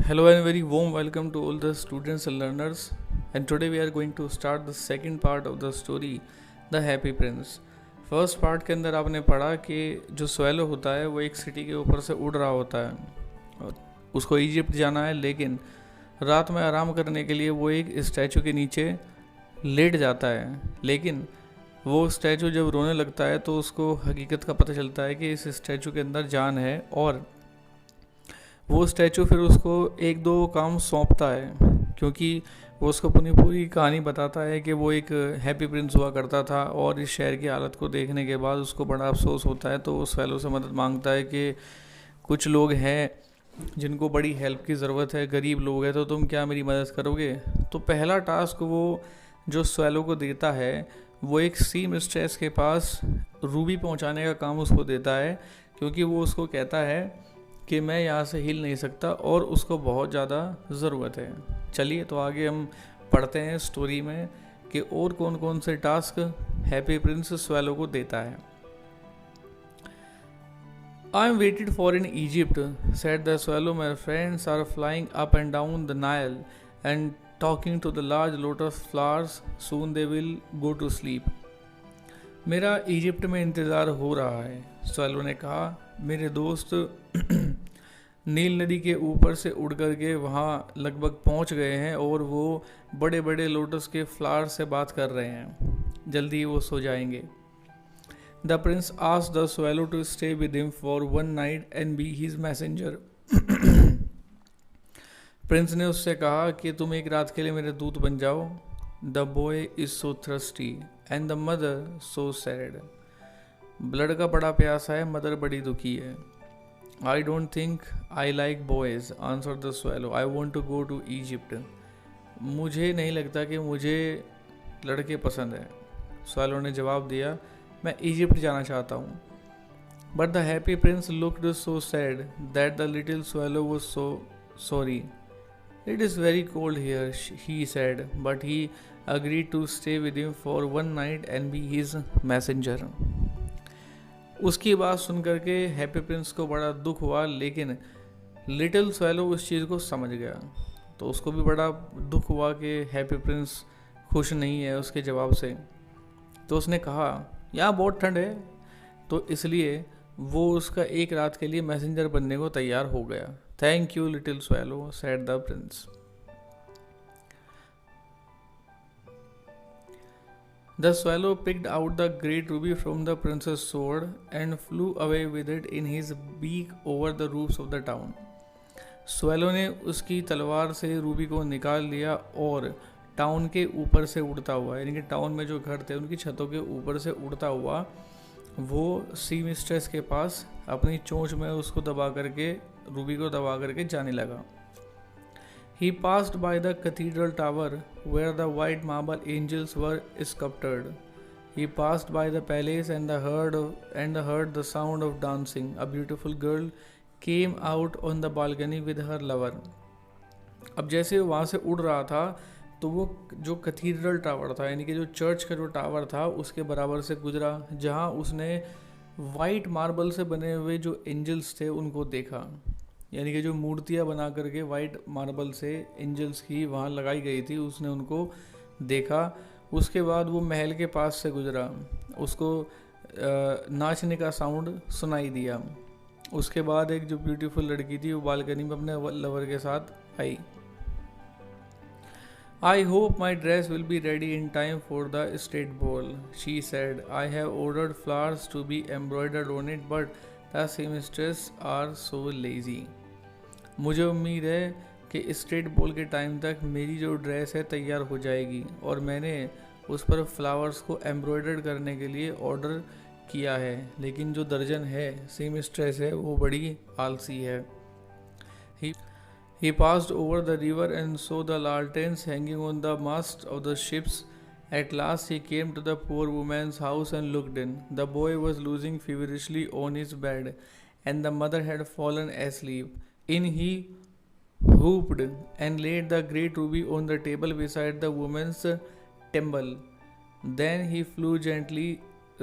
Hello and very warm welcome to all the students and learners. And today we are going to start the second part of the story, The Happy Prince. First part के अंदर आपने पढ़ा कि जो swallow होता है वो एक सिटी के ऊपर से उड़ रहा होता है और उसको इजिप्ट जाना है, लेकिन रात में आराम करने के लिए वो एक स्टैचू के नीचे लेट जाता है। लेकिन वो स्टैचू जब रोने लगता है तो उसको हकीकत का पता चलता है कि इस स्टैचू के अंदर जान है, और वो स्टैचू फिर उसको एक दो काम सौंपता है, क्योंकि वो उसको अपनी पूरी कहानी बताता है कि वो एक हैप्पी प्रिंस हुआ करता था और इस शहर की हालत को देखने के बाद उसको बड़ा अफसोस होता है। तो उस फैलो से मदद मांगता है कि कुछ लोग हैं जिनको बड़ी हेल्प की ज़रूरत है, गरीब लोग हैं, तो तुम क्या मेरी मदद करोगे। तो पहला टास्क वो जो स्वेलो को देता है वो एक सी मिस्ट्रेस के पास रूबी पहुंचाने का काम उसको देता है, क्योंकि वो उसको कहता है कि मैं यहाँ से हिल नहीं सकता और उसको बहुत ज़्यादा ज़रूरत है। चलिए तो आगे हम पढ़ते हैं स्टोरी में कि और कौन कौन से टास्क हैप्पी प्रिंस स्वेलो को देता है। I am waited for in Egypt, said the swallow. My friends are flying up and down the Nile and talking to the large lotus flowers. Soon they will go to sleep. मेरा Egypt में इंतज़ार हो रहा है, swallow ने कहा। मेरे दोस्त नील नदी के ऊपर से उड़ कर के वहाँ लगभग पहुँच गए हैं और वो बड़े बड़े लोटस के फ्लावर से बात कर रहे हैं। जल्दी वो सो जाएंगे। The prince asked the swallow to stay with him for one night and be his messenger. Prince ने उससे कहा कि तुम एक रात के लिए मेरे दूत बन जाओ। The boy is so thirsty and the mother so sad. लड़का बड़ा प्यासा है, मदर बड़ी दुखी है। I don't think I like boys, answer the swallow. I want to go to Egypt. मुझे नहीं लगता कि मुझे लड़के पसंद है, स्वेलो ने जवाब दिया। मैं इजिप्ट जाना चाहता हूँ। But the happy Prince looked so sad that the little swallow was so sorry. It is very cold here, he sad, but he agreed to stay with him for one night and be his messenger. उसकी बात सुनकर के happy Prince को बड़ा दुख हुआ, लेकिन little swallow उस चीज़ को समझ गया। तो उसको भी बड़ा दुख हुआ कि हैप्पी प्रिंस खुश नहीं है उसके जवाब से। तो उसने कहा यहाँ बहुत ठंड है, तो इसलिए वो उसका एक रात के लिए मैसेंजर बनने को तैयार हो गया। Thank you little swallow, said the Prince. The swallow picked out the great ruby from the prince's sword and flew away with it in his beak over the roofs of the town. Swallow ने उसकी तलवार से Ruby को निकाल लिया और town के ऊपर से उड़ता हुआ, यानी कि टाउन में जो घर थे उनकी छतों के ऊपर से उड़ता हुआ वो सी मिस्ट्रेस के पास अपनी चोंच में उसको दबा करके, रूबी को दबा करके जाने लगा। He passed by the cathedral tower where the white marble angels were sculpted. He passed by the palace and heard the sound of dancing. A beautiful girl came out on the balcony with her lover. अब जैसे वो वहाँ से उड़ रहा था तो वो जो कैथीड्रल टावर था, यानी कि जो चर्च का जो टावर था, उसके बराबर से गुजरा, जहाँ उसने वाइट मार्बल से बने हुए जो एंजल्स थे उनको देखा। यानी कि जो मूर्तियाँ बना करके वाइट मार्बल से एंजल्स की वहाँ लगाई गई थी, उसने उनको देखा। उसके बाद वो महल के पास से गुजरा, उसको नाचने का साउंड सुनाई दिया। उसके बाद एक जो ब्यूटीफुल लड़की थी वो बालकनी में अपने लवर के साथ आई। I hope my dress will be ready in time for the state ball, she said. I have ordered flowers to be embroidered on it but the seamstress are so lazy. मुझे उम्मीद है कि state ball के time तक मेरी जो dress है तैयार हो जाएगी और मैंने उस पर फ्लावर्स को एम्ब्रॉयडर्ड करने के लिए ऑर्डर किया है, लेकिन जो दर्जन है सेमस्ट्रेस है वो बड़ी आलसी है। He passed over the river and saw the lanterns hanging on the masts of the ships. At last he came to the poor woman's house and looked in. The boy was losing feverishly on his bed, and the mother had fallen asleep. In he whooped and laid the great ruby on the table beside the woman's temple. Then he flew gently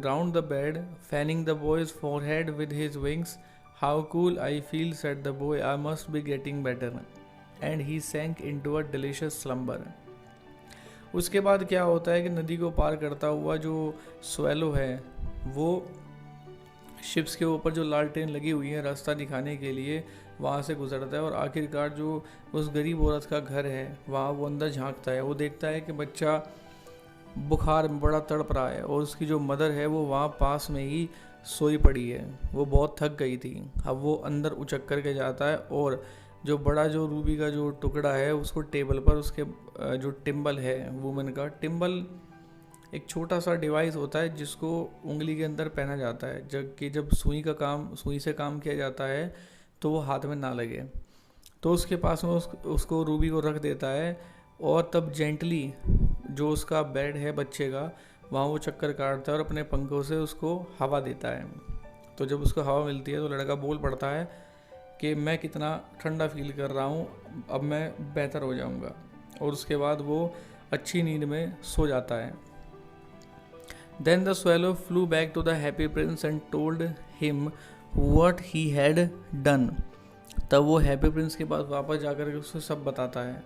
round the bed, fanning the boy's forehead with his wings. How cool I feel, said the boy. I must be getting better. and he sank into a delicious slumber. उसके बाद क्या होता है कि नदी को पार करता हुआ जो स्वेलो है वो शिप्स के ऊपर जो लालटेन लगी हुई है रास्ता दिखाने के लिए वहाँ से गुजरता है, और आखिरकार जो उस गरीब औरत का घर है वहाँ वो अंदर झांकता है। वो देखता है कि बच्चा बुखार में बड़ा तड़प रहा है और उसकी जो मदर है वो वहाँ पास में ही सोई पड़ी है, वो बहुत थक गई थी। अब वो अंदर उचक कर के जाता है और जो बड़ा जो रूबी का जो टुकड़ा है उसको टेबल पर, उसके जो टिम्बल है वुमेन का, टिम्बल एक छोटा सा डिवाइस होता है जिसको उंगली के अंदर पहना जाता है, जबकि जब सुई से काम किया जाता है तो वो हाथ में ना लगे। तो उसके पास में उसको रूबी को रख देता है और तब जेंटली जो उसका बेड है बच्चे का वहाँ वो चक्कर काटता है और अपने पंखों से उसको हवा देता है। तो जब उसको हवा मिलती है तो लड़का बोल पड़ता है कि मैं कितना ठंडा फील कर रहा हूँ, अब मैं बेहतर हो जाऊँगा, और उसके बाद वो अच्छी नींद में सो जाता है। Then the swallow flew back to the happy prince and told him what he had done. तब वो हैप्पी प्रिंस के पास वापस जाकर के उसको सब बताता है।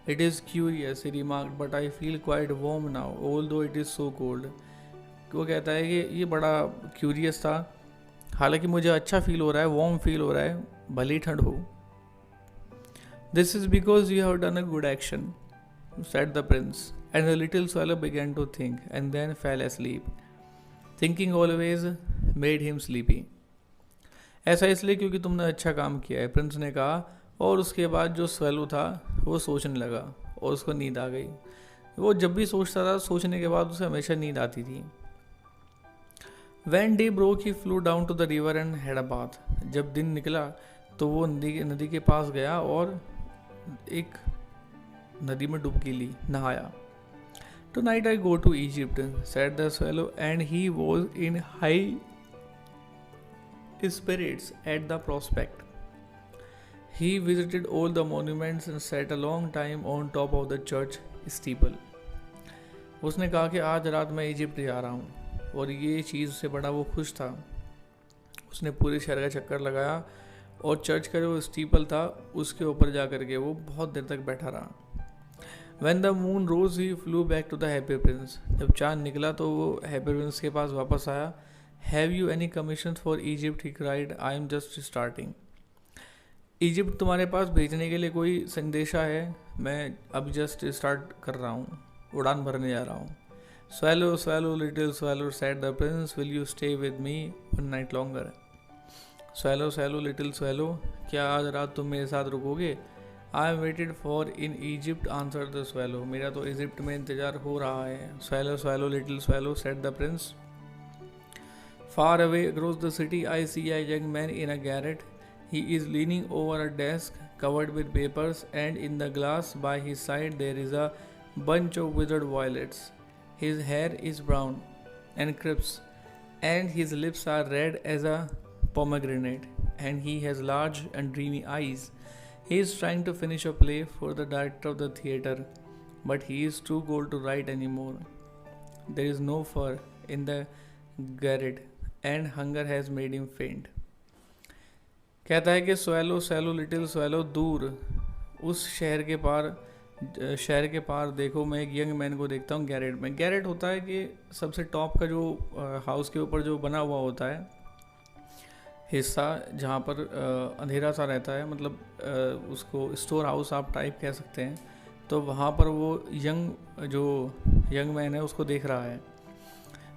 It is curious, he remarked, but I feel quite warm now, although it is so cold. वो कहता है कि ये बड़ा क्यूरियस था, हालांकि मुझे अच्छा फील हो रहा है, वार्म फील हो रहा है, भले ही ठंड हो। This is because you have done a good action, said the prince, and the little swallow began to think and then fell asleep. Thinking always made him sleepy. ऐसा इसलिए क्योंकि तुमने अच्छा काम किया है, प्रिंस ने कहा, और उसके बाद जो स्वेलो था वो सोचने लगा और उसको नींद आ गई। वो जब भी सोचता था, सोचने के बाद उसे हमेशा नींद आती थी। When day broke, he flew down to the river and had a bath. जब दिन निकला तो वो नदी के पास गया और एक नदी में डुबकी ली, नहाया। Tonight I go to Egypt, said the swallow, and he was in high spirits at the prospect. He visited all the monuments and sat a long time on top of the church steeple. उसने कहा कि आज रात मैं Egypt जा रहा हूँ, और ये चीज़ से बड़ा वो खुश था। उसने पूरे शहर का चक्कर लगाया और चर्च का जो स्टीपल था उसके ऊपर जा कर के वो बहुत देर तक बैठा रहा। When the moon rose, he flew back to the happy prince. जब चाँद निकला तो वो हैप्पी प्रिंस के पास वापस आया। Have you any commissions for Egypt? He cried. I am just starting. Egypt तुम्हारे पास भेजने के लिए कोई संदेशा है? मैं अभी जस्ट स्टार्ट कर रहा हूँ, उड़ान भरने जा रहा हूँ। Swallow, swallow, little swallow, said the prince, will you stay with me one night longer? Swallow, swallow, little swallow, क्या आज रात तुम मेरे साथ रुकोगे? I am waited for in Egypt, answered the swallow. मेरा तो इजिप्ट में इंतजार हो रहा है। Swallow, swallow, little swallow, said the prince. Far away across the city, I see a young man in a garret. He is leaning over a desk covered with papers, and in the glass by his side there is a bunch of withered violets. His hair is brown and crisp, and his lips are red as a pomegranate, and he has large and dreamy eyes. He is trying to finish a play for the director of the theater, but he is too old to write anymore. There is no fur in the garret, and hunger has made him faint. कहता है कि swallow, swallow, little swallow, दूर उस शहर के पार देखो, मैं एक यंग मैन को देखता हूँ गैरेट में। गैरेट होता है कि सबसे टॉप का जो हाउस के ऊपर जो बना हुआ होता है हिस्सा, जहाँ पर अंधेरा सा रहता है, मतलब उसको स्टोर हाउस आप टाइप कह सकते हैं। तो वहाँ पर वो यंग मैन है उसको देख रहा है।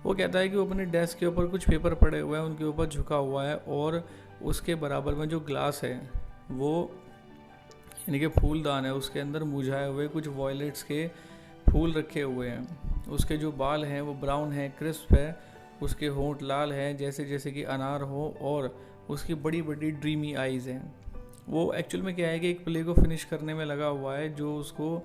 वो कहता है कि वो अपने डेस्क के ऊपर कुछ पेपर पड़े हुए हैं, उनके ऊपर झुका हुआ है, और उसके बराबर में जो ग्लास है वो यानी कि फूलदान है, उसके अंदर मुरझाए हुए कुछ वॉयलेट्स के फूल रखे हुए हैं। उसके जो बाल हैं वो ब्राउन है, क्रिस्प है, उसके होंठ लाल हैं जैसे कि अनार हो, और उसकी बड़ी बड़ी ड्रीमी आइज़ हैं। वो एक्चुअल में क्या है कि एक प्ले को फिनिश करने में लगा हुआ है जो उसको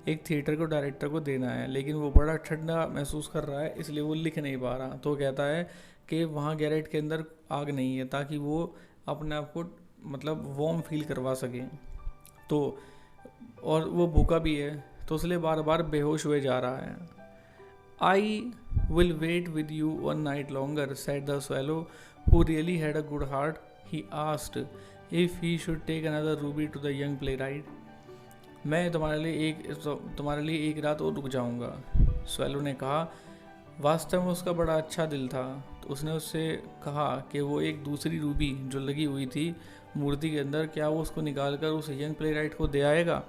एक थिएटर को डायरेक्टर को देना है, लेकिन वो बड़ा ठंडा महसूस कर रहा है, इसलिए वो लिख नहीं पा रहा। तो कहता है कि वहाँ गैरेट के अंदर आग नहीं है ताकि वो अपने आप को मतलब वार्म फील करवा सके। तो और वो भूखा भी है, तो इसलिए बार बार बेहोश हुए जा रहा है। I will wait with you one night longer, said the swallow, who really had a good heart. He asked if he should take another ruby to the young playwright. मैं तुम्हारे लिए एक रात और रुक जाऊंगा। स्वेलो ने कहा। वास्तव में उसका बड़ा अच्छा दिल था। तो उसने उससे कहा कि वो एक दूसरी रूबी जो लगी हुई थी मूर्ति के अंदर, क्या वो उसको निकाल कर उस यंग प्ले राइट को दे आएगा।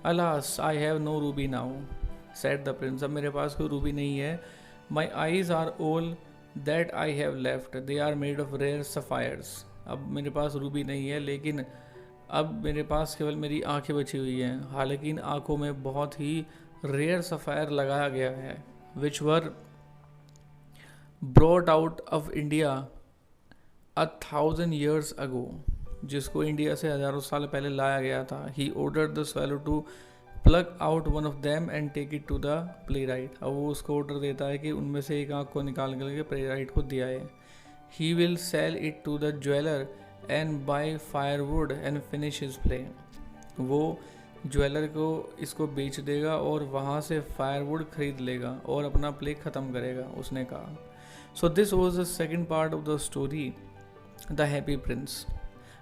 Alas I have no ruby now, said the prince. अब मेरे पास कोई रूबी नहीं है। My eyes are all that I have left, they are made of rare sapphires. अब मेरे पास रूबी नहीं है, लेकिन अब मेरे पास केवल मेरी आंखें बची हुई हैं। हालांकि इन आंखों में बहुत ही रेयर सफ़ायर लगाया गया है, which were brought out of India 1,000 years ago, जिसको इंडिया से हज़ारों साल पहले लाया गया था। He order the swallow to pluck out one of them and take it to the playwright. अब वो उसको ऑर्डर देता है कि उनमें से एक आँख को निकाल करके प्ले राइट को दिया है। He will sell it to the jeweller and buy firewood and finish his play. वो ज्वेलर को इसको बेच देगा और वहाँ से फायरवुड खरीद लेगा और अपना प्ले ख़त्म करेगा, उसने कहा। So this was the second part of the story, the happy Prince.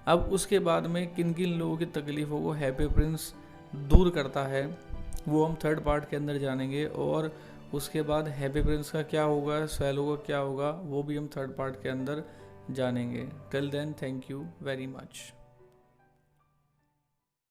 अब उसके बाद में किन किन लोगों की तकलीफ़ों को हैप्पी प्रिंस दूर करता है वो हम थर्ड पार्ट के अंदर जानेंगे, और उसके बाद हैप्पी प्रिंस का क्या होगा, स्वेलो का क्या होगा, वो भी हम थर्ड पार्ट के अंदर जानेंगे। Till then, thank you very much.